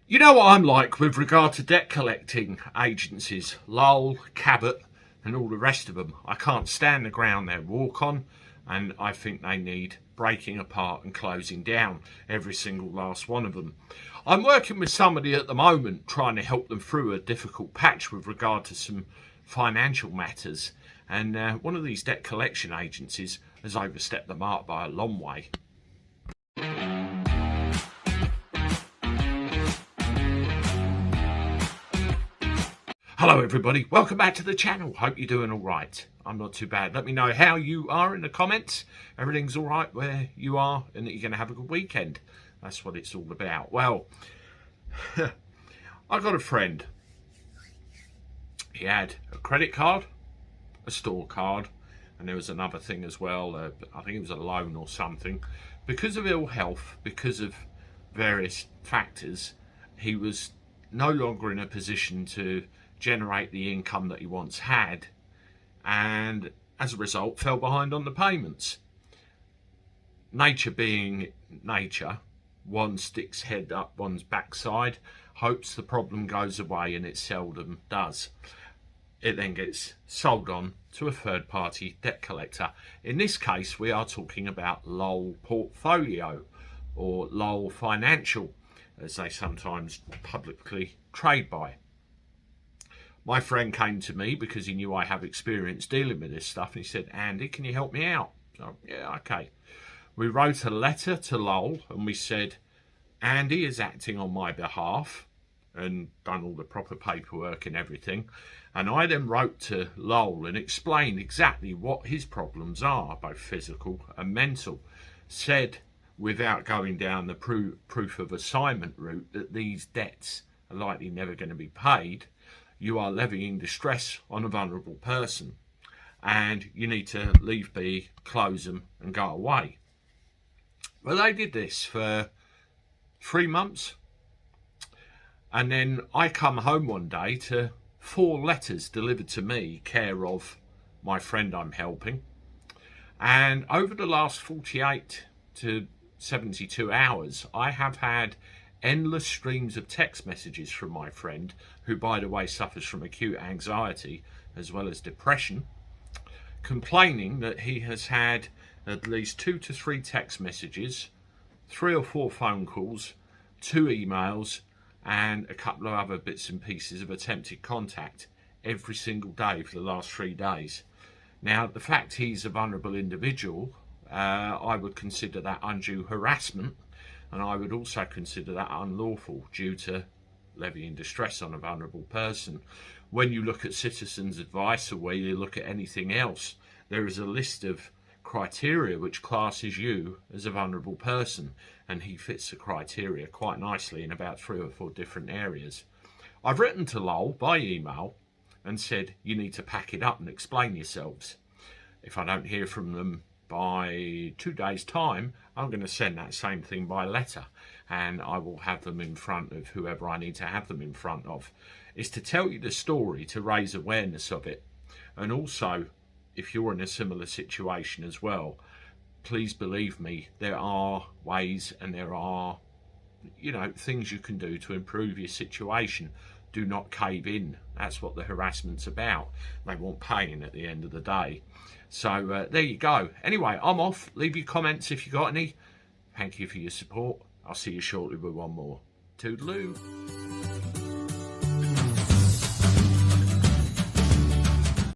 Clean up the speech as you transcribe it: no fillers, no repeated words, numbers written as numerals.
You know what I'm like with regard to debt collecting agencies, Lowell, Cabot and all the rest of them. I can't stand the ground they walk on, and I think they need breaking apart and closing down, every single last one of them. I'm working with somebody at the moment trying to help them through a difficult patch with regard to some financial matters, and one of these debt collection agencies has overstepped the mark by a long way. Hello everybody, welcome back to the channel. Hope you're doing all right. I'm not too bad. Let me know how you are in the comments. Everything's all right where you are and that you're going to have a good weekend. That's what it's all about. Well, I got a friend. He had a credit card, a store card, and there was another thing as well. I think it was a loan or something. Because of ill health, because of various factors, he was no longer in a position to generate the income that he once had, and as a result fell behind on the payments. Nature being nature, one sticks head up one's backside, hopes the problem goes away, and it seldom does. It then gets sold on to a third-party debt collector. In this case, we are talking about Lowell Portfolio, or Lowell Financial, as they sometimes publicly trade by. My friend came to me because he knew I have experience dealing with this stuff, and he said, "Andy, can you help me out?" So, yeah, okay. We wrote a letter to Lowell and we said, Andy is acting on my behalf, and done all the proper paperwork and everything. And I then wrote to Lowell and explained exactly what his problems are, both physical and mental. Said, without going down the proof of assignment route, that these debts are likely never going to be paid. You are levying distress on a vulnerable person, and you need to leave be, close them and go away. Well, they did this for 3 months, and then I come home one day to 4 letters delivered to me, care of my friend I'm helping. And over the last 48 to 72 hours, I have had endless streams of text messages from my friend, who, by the way, suffers from acute anxiety as well as depression, complaining that he has had at least 2 to 3 text messages, 3 or 4 phone calls, 2 emails, and a couple of other bits and pieces of attempted contact every single day for the last 3 days. Now, the fact he's a vulnerable individual, I would consider that undue harassment, and I would also consider that unlawful due to levying distress on a vulnerable person. When you look at citizens' advice, or where you look at anything else, there is a list of criteria which classes you as a vulnerable person, and he fits the criteria quite nicely in about 3 or 4 different areas. I've written to Lowell by email and said, you need to pack it up and explain yourselves. If I don't hear from them by 2 days' time, I'm going to send that same thing by letter, and I will have them in front of whoever I need to have them in front of. It's to tell you the story, to raise awareness of it. And also, if you're in a similar situation as well, please believe me, there are ways and there are, things you can do to improve your situation. Do not cave in. That's what the harassment's about. They want paying at the end of the day. So there you go. Anyway, I'm off. Leave your comments if you got any. Thank you for your support. I'll see you shortly with one more. Toodaloo.